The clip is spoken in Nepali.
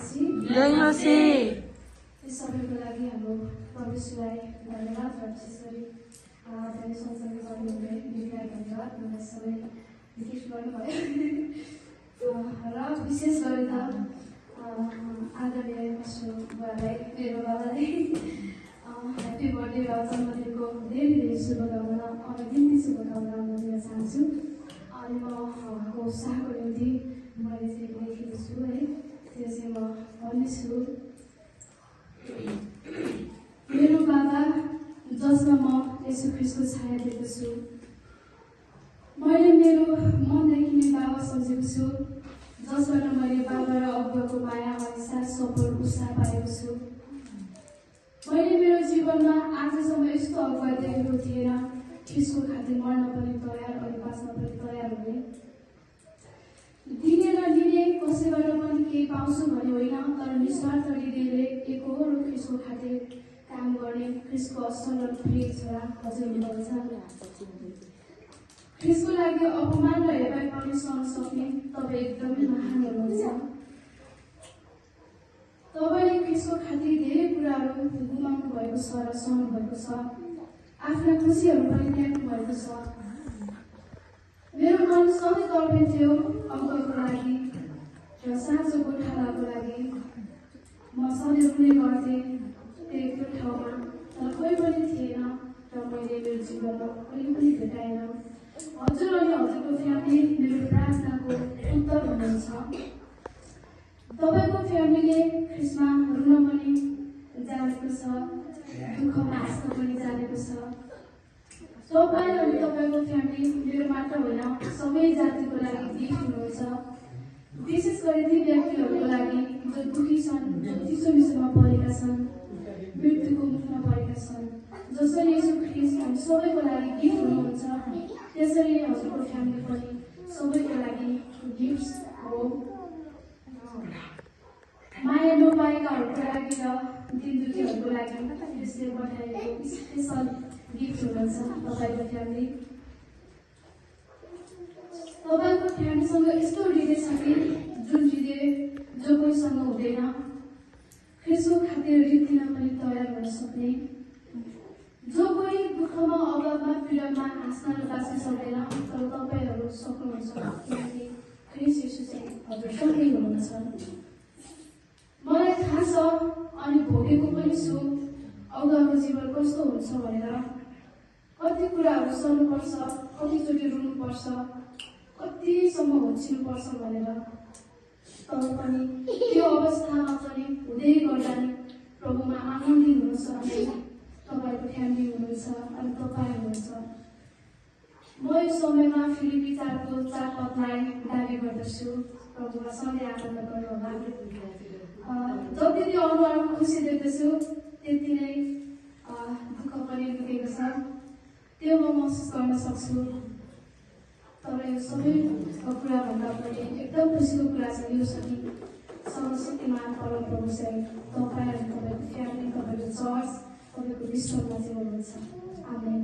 जय मसीह। इस सबैको लागि हाम्रो प्रभुलाई धन्यवाद र विशेष गरी धेरै सँगसँगै गर्नुहुने दिदीलाई धन्यवाद मलाई सबै विशेष गर्नुभयो र विशेष गरी त आदरणीय बुवालाई मेरो बाबालाई ह्याप्पी बर्थडे र जन्मदिनको धेरै धेरै शुभकामना अनगिन्ती शुभकामना म दिन चाहन्छु। अनि म उहाँको उत्साहको निम्ति मैले चाहिँ लेखेको छु है, त्यो चाहिँ म भन्नेछु। मेरो बाबा जसमा म येशू ख्रीष्टको छाया देख्दछु, मैले मेरो मनदेखि नै बाबा सम्झेको छु, जसबाट मैले बाबा र अब्बाको माया अनि साथ सफल उत्साह पाएको छु। मैले मेरो जीवनमा आजसम्म यस्तो अगुवा देखेको थिएन, ख्रीष्टको खातिर मर्न पनि तयार अनि बाँच्न पनि तयार हुने। दिने र लिने कसैबाट पनि केही पाउँछु भन्ने होइन, तर निस्वार्थ हृदयले एकहोरो ख्रीष्टको खातिर काम गर्ने ख्रीष्टको असल र प्रिय छोरा हजुर हुनुहुन्छ। ख्रीष्टको लागि अपमान र हेपाइ पनि सहन सक्ने तपाईँ एकदमै महान हुनुहुन्छ। तपाईँले ख्रीष्टको खातिर धेरै कुराहरू गुमाउनु भएको छ र सहनु भएको छ, आफ्ना खुसीहरू पनि त्याग्नु भएको छ। मेरो मन सधैँ तडपिन्थ्यो अङ्कको लागि र साँचो गोठालाको लागि। म सधैँ रुने गर्थेँ त्यो ठाउँमा, तर कोही पनि थिएन र मैले मेरो जीवनमा कहिले पनि भेटाएन। हजुर अनि हजुरको फ्यामिली मेरो प्रार्थनाको उत्तर हुनुहुन्छ। तपाईँको फ्यामिलीले ख्रीष्टमा रुन पनि जानेको छ, दुःखमा हाँस्न पनि जानेको छ। तपाईँ अनि तपाईँको फ्यामिली मेरो मात्र होइन, सबै जातिको लागि गिफ्ट हुनुहुन्छ। विशेष गरी ती व्यक्तिहरूको लागि जो दुखी छन्, जो चिसो मिसोमा परेका छन्, मृत्युको मुखमा परेका छन्। जसरी येशू ख्रीष्ट हामी सबैको लागि गिफ्ट हुनुहुन्छ, त्यसरी नै हजुरको फ्यामिली पनि सबैको लागि गिफ्ट हो। माया नपाएकाहरूको लागि र दिन दुखीहरूको लागि यसले पठाएको स्पेसल गिफ्ट हुनुहुन्छ तपाईँको फ्यामिली। तपाईँको फ्यामिलीसँग यस्तो हृदय छ कि जुन हृदय जो कोहीसँग हुँदैन, ख्रीष्टको खातिर रित्तिन पनि तयार हुन सक्ने, जो कोही दुःखमा अभावमा पीडामा हाँस्न र बाँच्न सक्दैन, तर तपाईँहरू सक्नुहुन्छ किनकि ख्रीष्ट येशू चाहिँ हजुरसँगै हुनुहुन्छ। मलाई थाहा छ अनि भोगेको पनि छु अगुवाको जीवन कस्तो हुन्छ भनेर। कति कुराहरू सहनुपर्छ, कतिचोटि रुनुपर्छ, कतिसम्म होचिनुपर्छ भनेर। तर पनि त्यो अवस्थामा पनि हुँदै गर्दा नि प्रभुमा आनन्दित हुन सक्ने तपाईँको फ्यामिली हुनुहुन्छ अनि तपाईँ हुनुहुन्छ। म यो समयमा फिलिपी 4:4 दाबी गर्दछु, प्रभुमा सधैँ आनन्द गर्नुहोला। जति नै अनुहारमा खुसी देख्दछु त्यति नै दुःख पनि लुकेको छ, त्यो म महसुस गर्न सक्छु। तर यो सबै कुराभन्दा पनि एकदम खुसीको कुरा छ यो छ कि सर्वशक्तिमान परमप्रभु चाहिँ तपाईँ अनि तपाईँको फ्यामिली, तपाईँको चर्च, तपाईँको विश्वमा चाहिँ हुनुहुन्छ। आमेन।